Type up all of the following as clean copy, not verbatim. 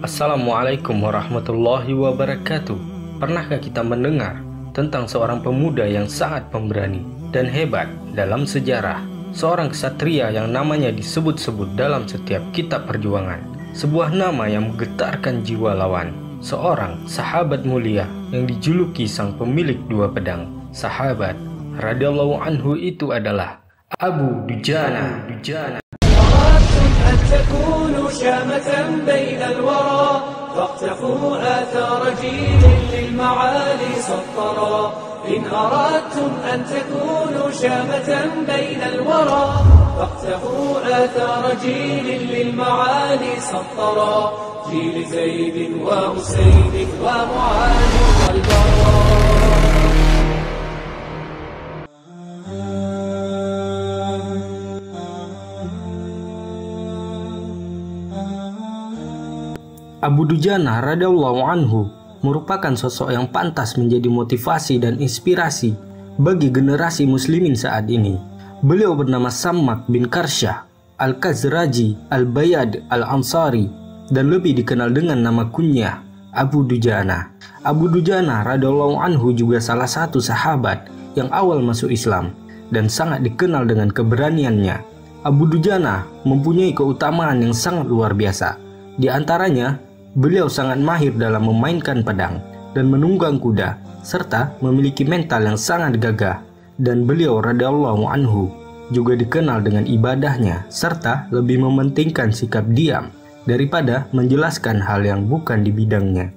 Assalamualaikum warahmatullahi wabarakatuh. Pernahkah kita mendengar tentang seorang pemuda yang sangat pemberani dan hebat dalam sejarah? Seorang ksatria yang namanya disebut-sebut dalam setiap kitab perjuangan. Sebuah nama yang menggetarkan jiwa lawan. Seorang sahabat mulia yang dijuluki sang pemilik dua pedang. Sahabat radhiyallahu anhu itu adalah Abu Dujana. فاقتفوا آثار جيل للمعالي سطرا إن أردتم أن تكونوا شامة بين الورى فاقتفوا آثار جيل للمعالي سطرا جيل زيد وحسين ومعاذ والبراء. Abu Dujana radhiyallahu anhu merupakan sosok yang pantas menjadi motivasi dan inspirasi bagi generasi muslimin saat ini. Beliau bernama Sammak bin Karsyah Al-Khazraji Al-Bayad Al-Ansari dan lebih dikenal dengan nama kunyah Abu Dujana. Abu Dujana radhiyallahu anhu juga salah satu sahabat yang awal masuk Islam dan sangat dikenal dengan keberaniannya. Abu Dujana mempunyai keutamaan yang sangat luar biasa. Di antaranya, beliau sangat mahir dalam memainkan pedang dan menunggang kuda, serta memiliki mental yang sangat gagah. Dan beliau radhiyallahu anhu juga dikenal dengan ibadahnya, serta lebih mementingkan sikap diam daripada menjelaskan hal yang bukan di bidangnya.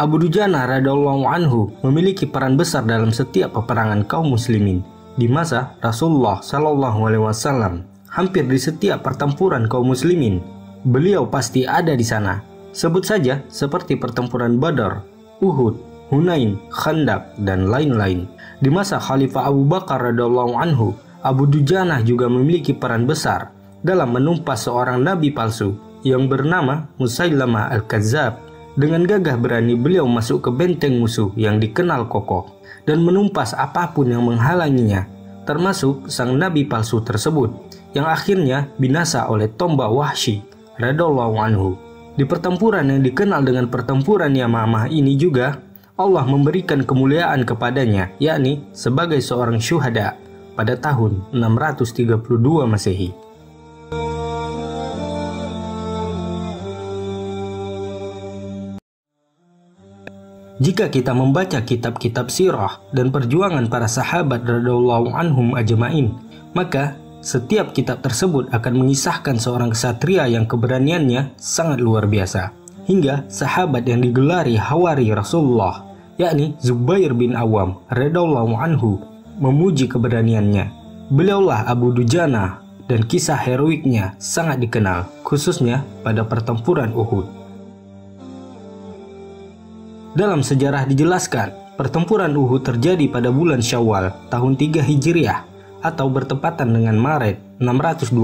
Abu Dujana radhiyallahu anhu memiliki peran besar dalam setiap peperangan kaum muslimin di masa Rasulullah Shallallahu Alaihi Wasallam. Hampir di setiap pertempuran kaum muslimin, beliau pasti ada di sana. Sebut saja seperti pertempuran Badar, Uhud, Hunain, Khandaq, dan lain-lain. Di masa Khalifah Abu Bakar radhiyallahu anhu, Abu Dujana juga memiliki peran besar dalam menumpas seorang nabi palsu yang bernama Musailamah Al-Kadzab. Dengan gagah berani beliau masuk ke benteng musuh yang dikenal kokoh dan menumpas apapun yang menghalanginya, termasuk sang nabi palsu tersebut yang akhirnya binasa oleh tombak Wahsy radhiyallahu anhu. Di pertempuran yang dikenal dengan pertempuran Yamamah ini juga Allah memberikan kemuliaan kepadanya, yakni sebagai seorang syuhada pada tahun 632 Masehi. Jika kita membaca kitab-kitab sirah dan perjuangan para sahabat radhiyallahu anhum ajmain, maka setiap kitab tersebut akan mengisahkan seorang ksatria yang keberaniannya sangat luar biasa. Hingga sahabat yang digelari Hawari Rasulullah, yakni Zubair bin Awam radhiyallahu anhu, memuji keberaniannya. Beliaulah Abu Dujana dan kisah heroiknya sangat dikenal, khususnya pada pertempuran Uhud. Dalam sejarah dijelaskan, pertempuran Uhud terjadi pada bulan Syawal tahun 3 Hijriah atau bertepatan dengan Maret 625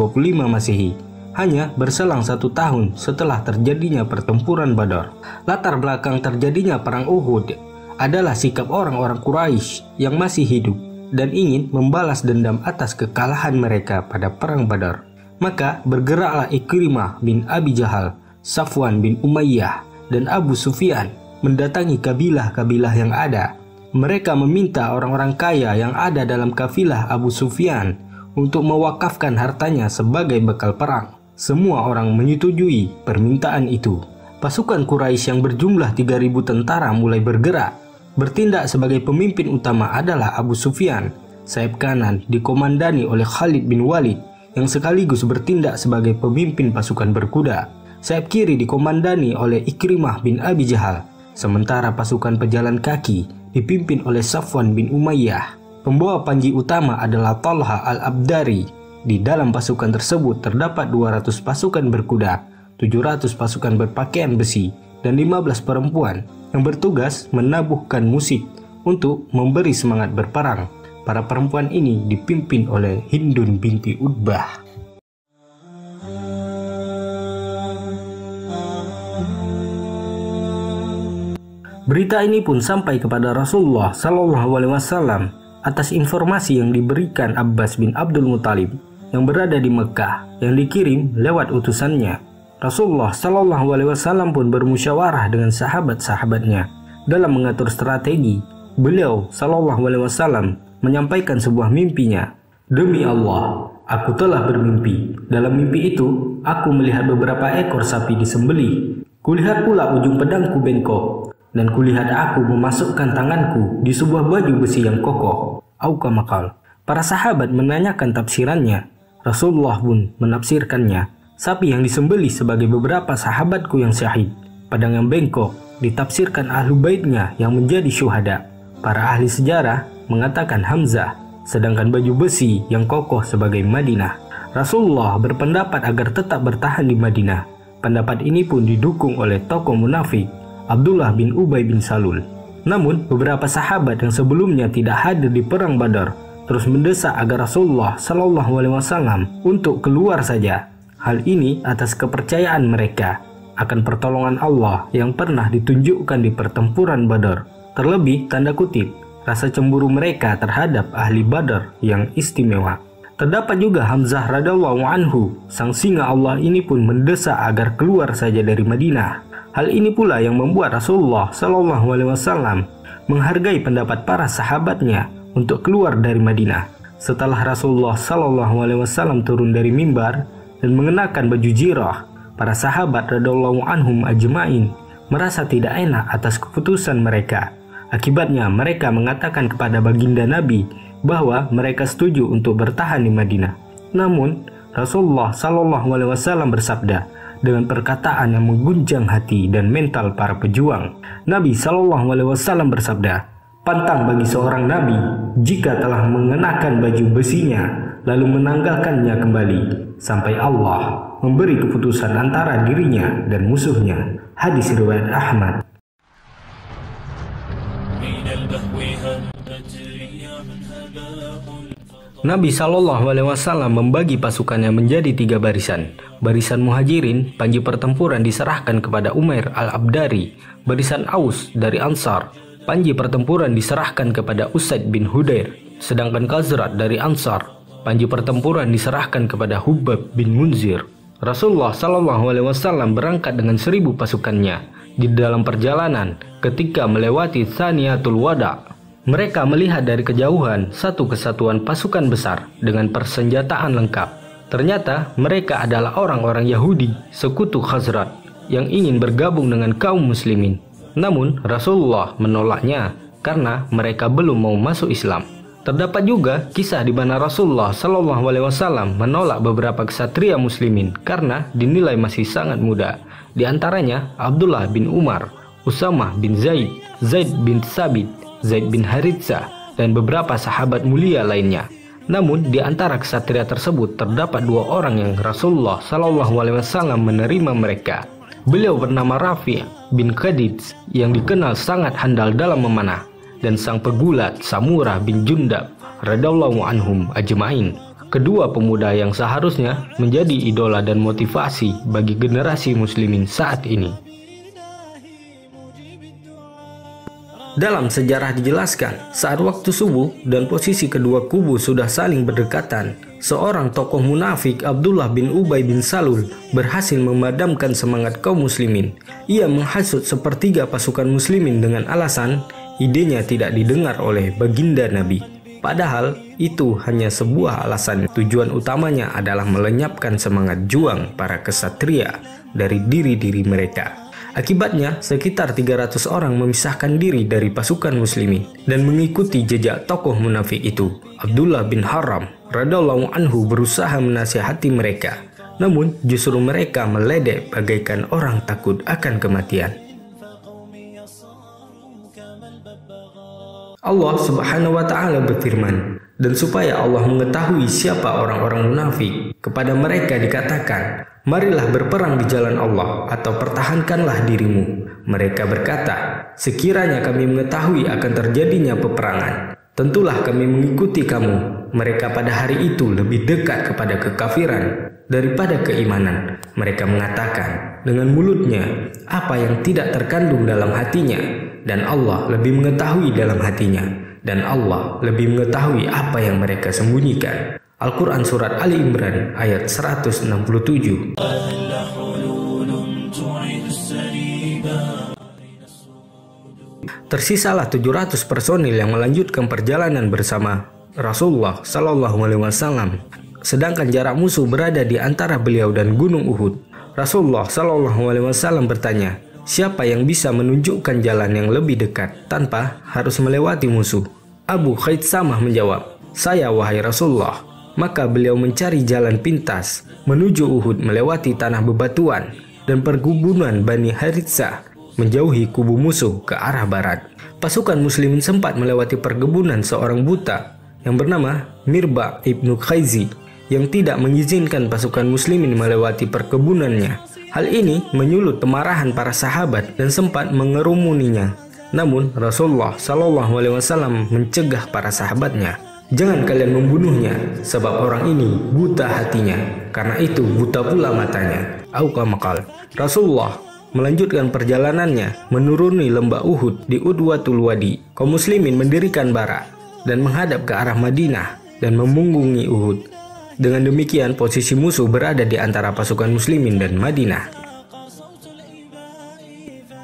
Masehi, hanya berselang 1 tahun setelah terjadinya pertempuran Badar. Latar belakang terjadinya perang Uhud adalah sikap orang-orang Quraisy yang masih hidup dan ingin membalas dendam atas kekalahan mereka pada perang Badar. Maka bergeraklah Ikrimah bin Abi Jahal, Safwan bin Umayyah, dan Abu Sufyan mendatangi kabilah-kabilah yang ada. Mereka meminta orang-orang kaya yang ada dalam kafilah Abu Sufyan untuk mewakafkan hartanya sebagai bekal perang. Semua orang menyetujui permintaan itu. Pasukan Quraisy yang berjumlah 3.000 tentara mulai bergerak. Bertindak sebagai pemimpin utama adalah Abu Sufyan. Sayap kanan dikomandani oleh Khalid bin Walid yang sekaligus bertindak sebagai pemimpin pasukan berkuda. Sayap kiri dikomandani oleh Ikrimah bin Abi Jahal. Sementara pasukan pejalan kaki dipimpin oleh Safwan bin Umayyah. Pembawa panji utama adalah Talha al-Abdari. Di dalam pasukan tersebut terdapat 200 pasukan berkuda, 700 pasukan berpakaian besi, dan 15 perempuan yang bertugas menabuhkan musik untuk memberi semangat berperang. Para perempuan ini dipimpin oleh Hindun binti Utbah. Berita ini pun sampai kepada Rasulullah Shallallahu Alaihi Wasallam atas informasi yang diberikan Abbas bin Abdul Muthalib yang berada di Mekah yang dikirim lewat utusannya. Rasulullah Shallallahu Alaihi Wasallam pun bermusyawarah dengan sahabat-sahabatnya dalam mengatur strategi. Beliau Shallallahu Alaihi Wasallam menyampaikan sebuah mimpinya. Demi Allah, aku telah bermimpi. Dalam mimpi itu, aku melihat beberapa ekor sapi disembelih. Kulihat pula ujung pedangku bengkok, dan kulihat aku memasukkan tanganku di sebuah baju besi yang kokoh. Aukamakal. Para sahabat menanyakan tafsirannya. Rasulullah pun menafsirkannya. Sapi yang disembelih sebagai beberapa sahabatku yang syahid. Pedang yang bengkok ditafsirkan ahlu baitnya yang menjadi syuhada. Para ahli sejarah mengatakan Hamzah, sedangkan baju besi yang kokoh sebagai Madinah. Rasulullah berpendapat agar tetap bertahan di Madinah. Pendapat ini pun didukung oleh tokoh munafik Abdullah bin Ubay bin Salul. Namun beberapa sahabat yang sebelumnya tidak hadir di perang Badar terus mendesak agar Rasulullah Shallallahu Alaihi Wasallam untuk keluar saja. Hal ini atas kepercayaan mereka akan pertolongan Allah yang pernah ditunjukkan di pertempuran Badar. Terlebih tanda kutip rasa cemburu mereka terhadap ahli Badar yang istimewa. Terdapat juga Hamzah radhiyallahu anhu, sang singa Allah ini pun mendesak agar keluar saja dari Madinah. Hal ini pula yang membuat Rasulullah Shallallahu Alaihi Wasallam menghargai pendapat para sahabatnya untuk keluar dari Madinah. Setelah Rasulullah Shallallahu Alaihi Wasallam turun dari mimbar dan mengenakan baju jirah, para sahabat radhiyallahu anhum ajma'in merasa tidak enak atas keputusan mereka. Akibatnya mereka mengatakan kepada baginda Nabi bahwa mereka setuju untuk bertahan di Madinah. Namun Rasulullah Shallallahu Alaihi Wasallam bersabda dengan perkataan yang mengguncang hati dan mental para pejuang. Nabi Shallallahu Alaihi Wasallam bersabda, "Pantang bagi seorang nabi jika telah mengenakan baju besinya lalu menanggalkannya kembali sampai Allah memberi keputusan antara dirinya dan musuhnya." Hadis riwayat Ahmad. Nabi Shallallahu Alaihi Wasallam membagi pasukannya menjadi 3 barisan. Barisan Muhajirin, panji pertempuran diserahkan kepada Umair al-Abdari. Barisan Aus dari Ansar, panji pertempuran diserahkan kepada Usaid bin Hudair. Sedangkan Khazraj dari Ansar, panji pertempuran diserahkan kepada Hubab bin Munzir. Rasulullah Shallallahu Alaihi Wasallam berangkat dengan 1000 pasukannya. Di dalam perjalanan, ketika melewati Thaniyatul Wada, mereka melihat dari kejauhan satu kesatuan pasukan besar dengan persenjataan lengkap. Ternyata mereka adalah orang-orang Yahudi, sekutu Khazraj, yang ingin bergabung dengan kaum muslimin. Namun Rasulullah menolaknya karena mereka belum mau masuk Islam. Terdapat juga kisah di mana Rasulullah Shallallahu Alaihi Wasallam menolak beberapa ksatria muslimin karena dinilai masih sangat muda. Di antaranya Abdullah bin Umar, Usamah bin Zaid, Zaid bin Sabit, Zaid bin Haritsah, dan beberapa sahabat mulia lainnya. Namun di antara ksatria tersebut terdapat 2 orang yang Rasulullah Shallallahu Alaihi Wasallam menerima mereka. Beliau bernama Rafi' bin Khadij yang dikenal sangat handal dalam memanah, dan sang pegulat Samurah bin Jundab radhiyallahu anhum ajma'in. Kedua pemuda yang seharusnya menjadi idola dan motivasi bagi generasi muslimin saat ini. Dalam sejarah dijelaskan, saat waktu subuh dan posisi kedua kubu sudah saling berdekatan, seorang tokoh munafik Abdullah bin Ubay bin Salul berhasil memadamkan semangat kaum muslimin. Ia menghasut sepertiga pasukan muslimin dengan alasan idenya tidak didengar oleh baginda Nabi. Padahal itu hanya sebuah alasan. Tujuan utamanya adalah melenyapkan semangat juang para kesatria dari diri-diri mereka. Akibatnya, sekitar 300 orang memisahkan diri dari pasukan muslimin dan mengikuti jejak tokoh munafik itu. Abdullah bin Haram radhiyallahu anhu berusaha menasihati mereka, namun justru mereka meledek bagaikan orang takut akan kematian. Allah Subhanahu wa Ta'ala berfirman, dan supaya Allah mengetahui siapa orang-orang munafik, kepada mereka dikatakan, marilah berperang di jalan Allah atau pertahankanlah dirimu. Mereka berkata, sekiranya kami mengetahui akan terjadinya peperangan, tentulah kami mengikuti kamu. Mereka pada hari itu lebih dekat kepada kekafiran daripada keimanan. Mereka mengatakan dengan mulutnya apa yang tidak terkandung dalam hatinya, dan Allah lebih mengetahui dalam hatinya. dan Allah lebih mengetahui apa yang mereka sembunyikan. Al-Quran Surat Ali Imran ayat 167. Tersisalah 700 personil yang melanjutkan perjalanan bersama Rasulullah Sallallahu Alaihi Wasallam. Sedangkan jarak musuh berada di antara beliau dan Gunung Uhud. Rasulullah Sallallahu Alaihi Wasallam bertanya, siapa yang bisa menunjukkan jalan yang lebih dekat tanpa harus melewati musuh? Abu Khaitsamah menjawab, saya wahai Rasulullah. Maka beliau mencari jalan pintas menuju Uhud melewati tanah bebatuan dan perkebunan Bani Haritsah, menjauhi kubu musuh ke arah barat. Pasukan muslimin sempat melewati perkebunan seorang buta yang bernama Mirba ibnu Khaizi yang tidak mengizinkan pasukan muslimin melewati perkebunannya. Hal ini menyulut kemarahan para sahabat dan sempat mengerumuninya. Namun Rasulullah Shallallahu Alaihi Wasallam mencegah para sahabatnya, jangan kalian membunuhnya, sebab orang ini buta hatinya, karena itu buta pula matanya. Auqamakal. Rasulullah melanjutkan perjalanannya menuruni lembah Uhud di Udwatul Wadi. Kaum muslimin mendirikan barak dan menghadap ke arah Madinah dan memunggungi Uhud. Dengan demikian posisi musuh berada di antara pasukan muslimin dan Madinah.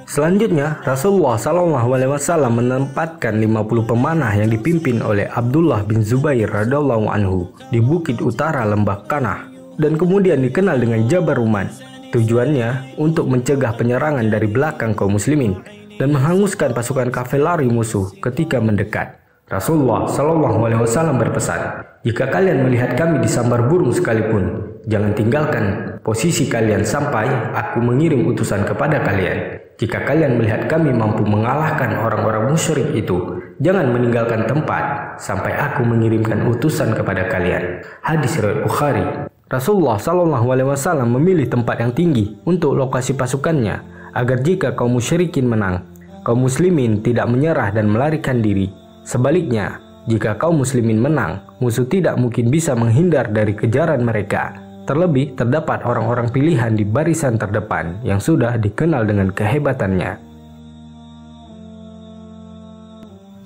Selanjutnya Rasulullah SAW menempatkan 50 pemanah yang dipimpin oleh Abdullah bin Zubair radhiyallahu anhu di bukit utara lembah Kanah dan kemudian dikenal dengan Jabar Ruman. Tujuannya untuk mencegah penyerangan dari belakang kaum muslimin dan menghanguskan pasukan kavaleri musuh ketika mendekat. Rasulullah SAW berpesan, jika kalian melihat kami disambar burung sekalipun, jangan tinggalkan posisi kalian sampai aku mengirim utusan kepada kalian. Jika kalian melihat kami mampu mengalahkan orang-orang musyrik itu, jangan meninggalkan tempat sampai aku mengirimkan utusan kepada kalian. Hadis riwayat Bukhari. Rasulullah SAW memilih tempat yang tinggi untuk lokasi pasukannya agar jika kaum musyrikin menang, kaum muslimin tidak menyerah dan melarikan diri. Sebaliknya, jika kaum muslimin menang, musuh tidak mungkin bisa menghindar dari kejaran mereka. Terlebih, terdapat orang-orang pilihan di barisan terdepan yang sudah dikenal dengan kehebatannya.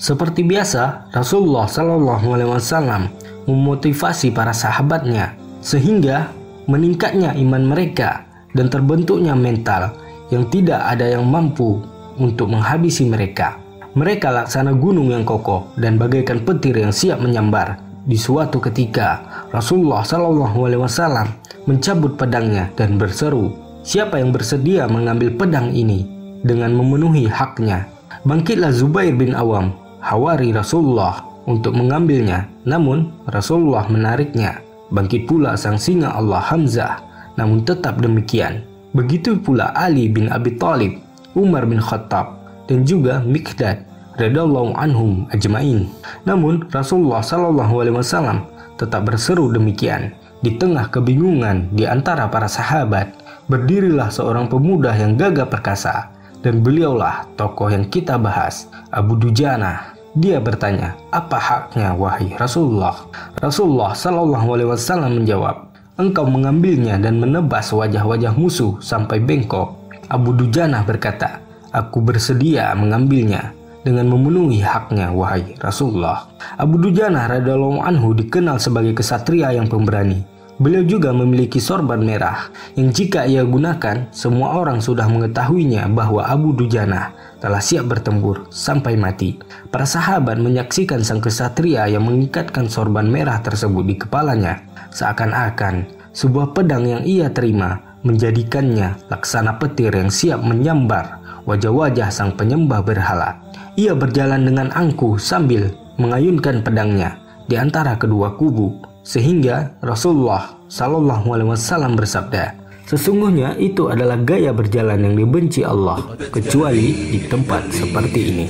Seperti biasa, Rasulullah SAW memotivasi para sahabatnya sehingga meningkatnya iman mereka dan terbentuknya mental yang tidak ada yang mampu untuk menghabisi mereka. Mereka laksana gunung yang kokoh dan bagaikan petir yang siap menyambar. Di suatu ketika, Rasulullah SAW mencabut pedangnya dan berseru, siapa yang bersedia mengambil pedang ini dengan memenuhi haknya? Bangkitlah Zubair bin Awam, hawari Rasulullah, untuk mengambilnya. Namun Rasulullah menariknya. Bangkit pula sang singa Allah Hamzah. Namun tetap demikian. Begitu pula Ali bin Abi Thalib, Umar bin Khattab, dan juga Miqdad radhiyallahu anhum ajmain. Namun Rasulullah SAW tetap berseru demikian. Di tengah kebingungan di antara para sahabat, berdirilah seorang pemuda yang gagah perkasa, dan beliaulah tokoh yang kita bahas, Abu Dujana. Dia bertanya, apa haknya wahai Rasulullah? Rasulullah SAW menjawab, engkau mengambilnya dan menebas wajah-wajah musuh sampai bengkok. Abu Dujana berkata, aku bersedia mengambilnya dengan memenuhi haknya wahai Rasulullah. Abu Dujana radhiyallahu anhu dikenal sebagai kesatria yang pemberani. Beliau juga memiliki sorban merah yang jika ia gunakan, semua orang sudah mengetahuinya bahwa Abu Dujana telah siap bertempur sampai mati. Para sahabat menyaksikan sang kesatria yang mengikatkan sorban merah tersebut di kepalanya, seakan-akan sebuah pedang yang ia terima menjadikannya laksana petir yang siap menyambar wajah-wajah sang penyembah berhala. Ia berjalan dengan angkuh sambil mengayunkan pedangnya di antara kedua kubu, sehingga Rasulullah SAW bersabda, sesungguhnya itu adalah gaya berjalan yang dibenci Allah, kecuali di tempat seperti ini.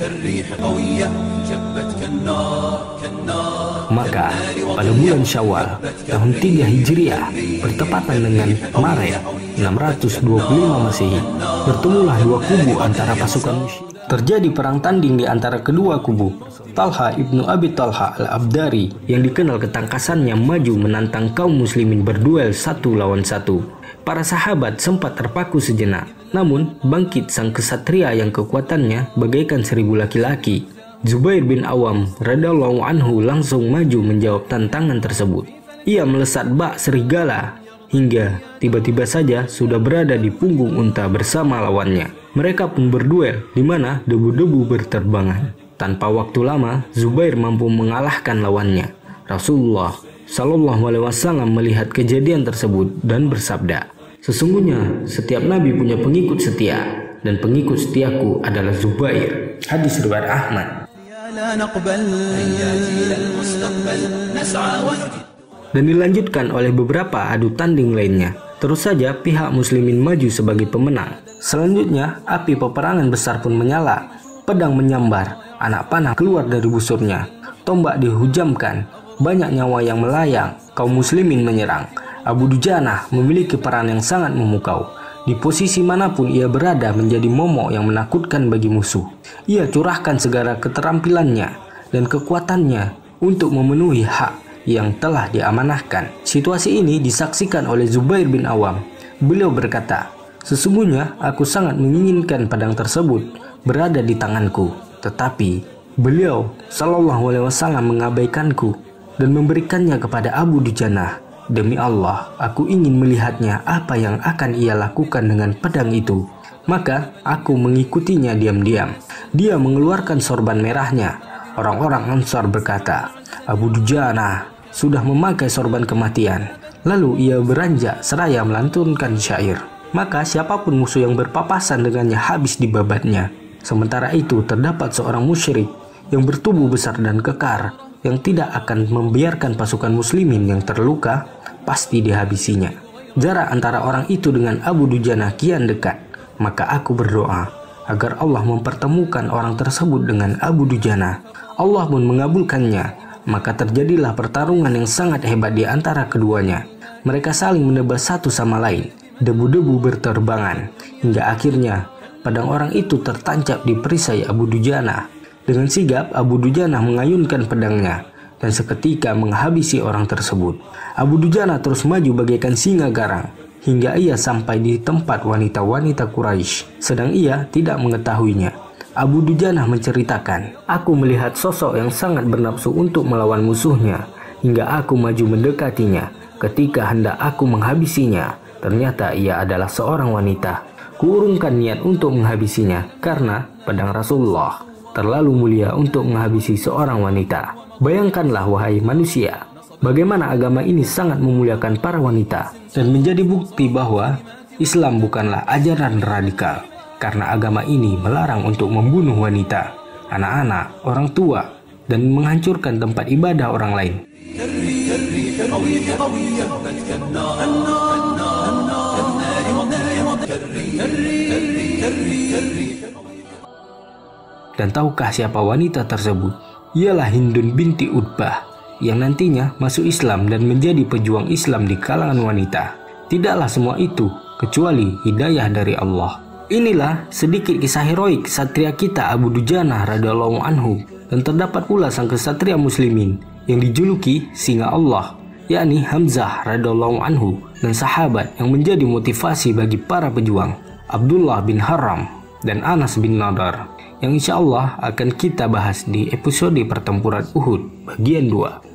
Maka pada bulan Syawal tahun 3 Hijriah bertepatan dengan Maret 625 Masehi, bertemulah dua kubu antara pasukan musyrik. Terjadi perang tanding di antara kedua kubu. Talha ibnu Abi Talha al-Abdari yang dikenal ketangkasannya maju menantang kaum muslimin berduel satu lawan satu. Para sahabat sempat terpaku sejenak, namun bangkit sang kesatria yang kekuatannya bagaikan 1000 laki-laki. Zubair bin Awam radhiyallahu anhu langsung maju menjawab tantangan tersebut. Ia melesat bak serigala hingga tiba-tiba saja sudah berada di punggung unta bersama lawannya. Mereka pun berduel di mana debu-debu berterbangan. Tanpa waktu lama, Zubair mampu mengalahkan lawannya. Rasulullah Shallallahu Alaihi Wasallam melihat kejadian tersebut dan bersabda, "Sesungguhnya setiap nabi punya pengikut setia, dan pengikut setiaku adalah Zubair." Hadis riwayat Ahmad. Dan dilanjutkan oleh beberapa adu tanding lainnya. Terus saja pihak muslimin maju sebagai pemenang. Selanjutnya api peperangan besar pun menyala. Pedang menyambar, anak panah keluar dari busurnya, tombak dihujamkan, banyak nyawa yang melayang. Kaum muslimin menyerang. Abu Dujanah memiliki peran yang sangat memukau. Di posisi manapun ia berada menjadi momok yang menakutkan bagi musuh. Ia curahkan segala keterampilannya dan kekuatannya untuk memenuhi hak yang telah diamanahkan. Situasi ini disaksikan oleh Zubair bin Awam. Beliau berkata, "Sesungguhnya aku sangat menginginkan pedang tersebut berada di tanganku, tetapi beliau Shallallahu Alaihi Wasallam mengabaikanku dan memberikannya kepada Abu Dujanah. Demi Allah, aku ingin melihatnya apa yang akan ia lakukan dengan pedang itu." Maka aku mengikutinya diam-diam. Dia mengeluarkan sorban merahnya. Orang-orang Ansar berkata, "Abu Dujanah sudah memakai sorban kematian." Lalu ia beranjak seraya melantunkan syair. Maka siapapun musuh yang berpapasan dengannya habis dibabatnya. Sementara itu terdapat seorang musyrik yang bertubuh besar dan kekar, yang tidak akan membiarkan pasukan muslimin yang terluka pasti dihabisinya. Jarak antara orang itu dengan Abu Dujanah kian dekat. Maka aku berdoa agar Allah mempertemukan orang tersebut dengan Abu Dujanah. Allah pun mengabulkannya. Maka terjadilah pertarungan yang sangat hebat di antara keduanya. Mereka saling menebas satu sama lain. Debu-debu berterbangan. Hingga akhirnya pedang orang itu tertancap di perisai Abu Dujanah. Dengan sigap Abu Dujanah mengayunkan pedangnya dan seketika menghabisi orang tersebut. Abu Dujanah terus maju bagaikan singa garang hingga ia sampai di tempat wanita-wanita Quraisy, sedang ia tidak mengetahuinya. Abu Dujanah menceritakan, "Aku melihat sosok yang sangat bernafsu untuk melawan musuhnya, hingga aku maju mendekatinya. Ketika hendak aku menghabisinya, ternyata ia adalah seorang wanita. Kuurungkan niat untuk menghabisinya, karena pedang Rasulullah terlalu mulia untuk menghabisi seorang wanita." Bayangkanlah wahai manusia, bagaimana agama ini sangat memuliakan para wanita, dan menjadi bukti bahwa Islam bukanlah ajaran radikal. Karena agama ini melarang untuk membunuh wanita, anak-anak, orang tua, dan menghancurkan tempat ibadah orang lain. Dan tahukah siapa wanita tersebut? Ialah Hindun binti Utbah, yang nantinya masuk Islam dan menjadi pejuang Islam di kalangan wanita. Tidaklah semua itu kecuali hidayah dari Allah. Inilah sedikit kisah heroik satria kita Abu Dujanah radhiyallahu anhu, dan terdapat pula sang kesatria muslimin yang dijuluki singa Allah, yakni Hamzah radhiyallahu anhu, dan sahabat yang menjadi motivasi bagi para pejuang Abdullah bin Haram dan Anas bin Nadar, yang insya Allah akan kita bahas di episode pertempuran Uhud bagian 2.